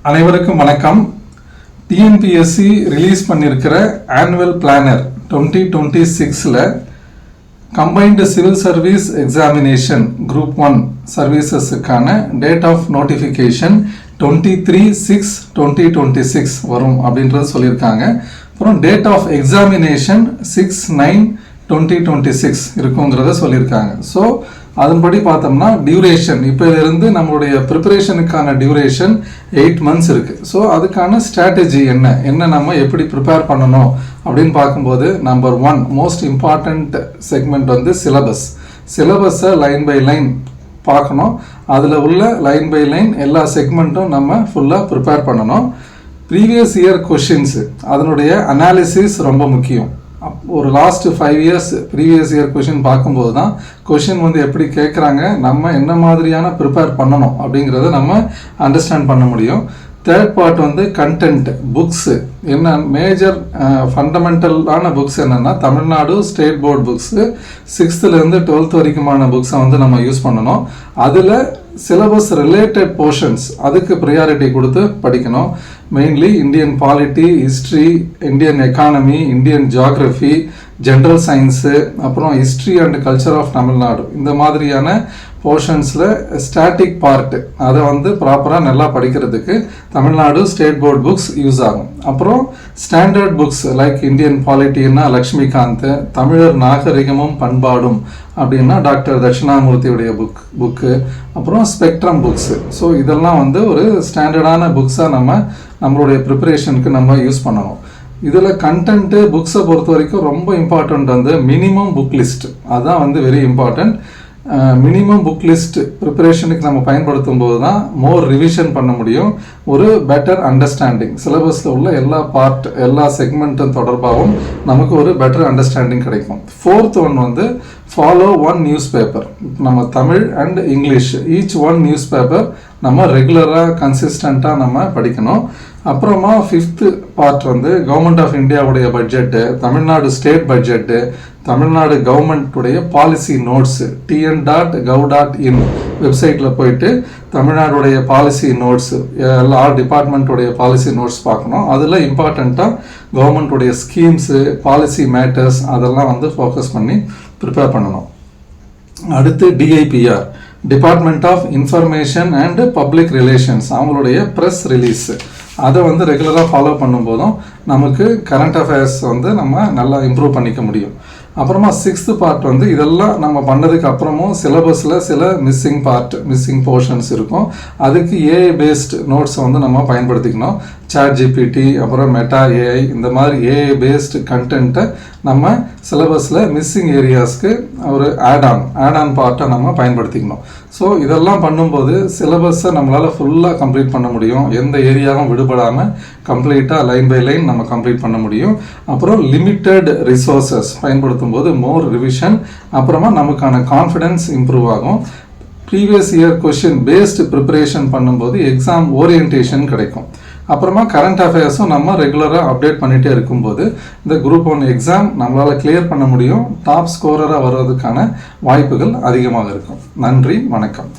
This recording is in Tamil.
அனைவருக்கும் வணக்கம். டிஎன்பிஎஸ்சி ரிலீஸ் பண்ணியிருக்கிற ஆனுவல் பிளானர் 2026ல் combined civil service examination group 1 சர்வீசஸுக்கான டேட் ஆஃப் நோட்டிஃபிகேஷன் 23/6/2026 வரும் அப்படின்றது சொல்லியிருக்காங்க. அப்புறம் டேட் ஆஃப் எக்ஸாமினேஷன் 6/9/2026 இருக்குங்கிறத சொல்லியிருக்காங்க. ஸோ அதன்படி பார்த்தோம்னா டியூரேஷன் இப்போ இருந்து நம்மளுடைய ப்ரிப்பரேஷனுக்கான டியூரேஷன் 8 months இருக்குது. ஸோ அதுக்கான ஸ்ட்ராட்டஜி என்ன நம்ம எப்படி ப்ரிப்பேர் பண்ணணும் அப்படின்னு பார்க்கும்போது நம்பர் 1 மோஸ்ட் இம்பார்ட்டண்ட் செக்மெண்ட் வந்து சிலபஸை லைன் பை லைன் பார்க்கணும். அதில் உள்ள லைன் பை லைன் எல்லா செக்மெண்ட்டும் நம்ம ஃபுல்லாக ப்ரிப்பேர் பண்ணணும். ப்ரீவியஸ் இயர் கொஷின்ஸு அதனுடைய அனாலிசிஸ் ரொம்ப முக்கியம். ஒரு last 5 years previous year question பார்க்கும்போது தான் கொஷின் வந்து எப்படி கேட்குறாங்க, நம்ம என்ன மாதிரியான ப்ரிப்பேர் பண்ணணும் அப்படிங்கிறத நம்ம அண்டர்ஸ்டாண்ட் பண்ண முடியும். தேர்ட் பார்ட் வந்து கண்டென்ட் புக்ஸு என்ன மேஜர் ஃபண்டமெண்டலான புக்ஸ் என்னென்னா தமிழ்நாடு ஸ்டேட் போர்டு புக்ஸு 6th-லேருந்து 12th வரைக்குமான புக்ஸை வந்து நம்ம யூஸ் பண்ணணும். அதில் சிலபஸ் ரிலேட்டட் போர்ஷன்ஸ் அதுக்கு ப்ரியாரிட்டி கொடுத்து படிக்கணும். Mainly Indian polity, history, Indian economy, Indian geography, general science, அப்புறம் history and culture of Tamil Nadu, இந்த மாதிரியான போர்ஷன்ஸில் ஸ்டாட்டிக் பார்ட்டு அதை வந்து ப்ராப்பராக நல்லா படிக்கிறதுக்கு Tamil Nadu state board books use ஆகும். அப்புறம் ஸ்டாண்டர்ட் புக்ஸ் லைக் இந்தியன் பாலிட்டின்னா லக்ஷ்மிகாந்த், தமிழர் நாகரிகமும் பண்பாடும் அப்படின்னா டாக்டர் தட்சிணாமூர்த்தியுடைய புக்கு, அப்புறம் ஸ்பெக்ட்ரம் புக்ஸு. ஸோ இதெல்லாம் வந்து ஒரு ஸ்டாண்டர்டான புக்ஸாக நம்மளுடைய ப்ரிப்பரேஷனுக்கு நம்ம யூஸ் பண்ணணும். இதில் கண்டென்ட்டு புக்ஸை பொறுத்த வரைக்கும் ரொம்ப இம்பார்ட்டண்ட் வந்து மினிமம் புக் லிஸ்ட், அதுதான் வந்து very important. Minimum book list ப்ரிப்பரேஷனுக்கு நம்ம பயன்படுத்தும் போது தான் மோர் ரிவிஷன் பண்ண முடியும், ஒரு பெட்டர் அண்டர்ஸ்டாண்டிங் சிலபஸில் உள்ள எல்லா செக்மெண்ட்டும் தொடர்பாகவும் நமக்கு ஒரு பெட்டர் அண்டர்ஸ்டாண்டிங் கிடைக்கும். 4th ஒன் வந்து ஃபாலோ 1 நியூஸ் பேப்பர். நம்ம Tamil and English each 1 newspaper நம்ம ரெகுலராக கன்சிஸ்டண்ட்டாக நம்ம படிக்கணும். அப்புறமா 5th பார்ட் வந்து கவர்மெண்ட் ஆஃப் இந்தியாவுடைய budget, Tamil Nadu state budget, Tamil Nadu கவர்மெண்ட்டுடைய பாலிசி நோட்ஸு tn.gov.in வெப்சைட்டில் போயிட்டு தமிழ்நாடுடைய பாலிசி நோட்ஸு எல்லா டிபார்ட்மெண்ட்டுடைய பாலிசி நோட்ஸ் பார்க்கணும். அதில் இம்பார்ட்டண்ட்டாக கவர்மெண்ட்டுடைய ஸ்கீம்ஸு, பாலிசி மேட்டர்ஸ் அதெல்லாம் வந்து ஃபோக்கஸ் பண்ணி ப்ரிப்பேர் பண்ணணும். அடுத்து DIPR, department of information and public relations, அவங்களுடைய ப்ரெஸ் ரிலீஸு அதை வந்து ரெகுலராக ஃபாலோ பண்ணும்போதும் நமக்கு கரண்ட் அஃபேர்ஸ் வந்து நம்ம நல்லா இம்ப்ரூவ் பண்ணிக்க முடியும். அப்புறமா 6th பார்ட் வந்து இதெல்லாம் நம்ம பண்ணதுக்கு அப்புறமும் சிலபஸில் சில மிஸ்ஸிங் போர்ஷன்ஸ் இருக்கும். அதுக்கு ஏஐ பேஸ்ட் நோட்ஸை வந்து நம்ம பயன்படுத்திக்கணும். ChatGPT, அப்புறம் மெட்டா ஏஐ, இந்த மாதிரி ஏஐ பேஸ்டு கண்டென்ட்டை நம்ம சிலபஸில் மிஸ்ஸிங் ஏரியாஸ்க்கு ஒரு ஆட் ஆன் பார்ட்டை நம்ம பயன்படுத்திக்கணும். ஸோ இதெல்லாம் பண்ணும்போது சிலபஸை நம்மளால் ஃபுல்லாக கம்ப்ளீட் பண்ண முடியும். எந்த ஏரியாவும் விடுபடாமல் கம்ப்ளீட்டாக லைன் பை லைன் நம்ம கம்ப்ளீட் பண்ண முடியும். அப்புறம் லிமிட்டட் ரிசோர்ஸஸ் பயன்படுத்தும் போது மோர் ரிவிஷன், அப்புறமா நமக்கான கான்ஃபிடென்ஸ் இம்ப்ரூவ் ஆகும். Previous year question based preparation பண்ணும்போது எக்ஸாம் ஓரியன்டேஷன் கிடைக்கும். அப்புறமா கரண்ட் அஃபேர்ஸும் நம்ம ரெகுலராக அப்டேட் பண்ணிகிட்டே இருக்கும்போது இந்த குரூப் 1 எக்ஸாம் நம்மளால் கிளியர் பண்ண முடியும். டாப் ஸ்கோரராக வர்றதுக்கான வாய்ப்புகள் அதிகமாக இருக்கும். நன்றி, வணக்கம்.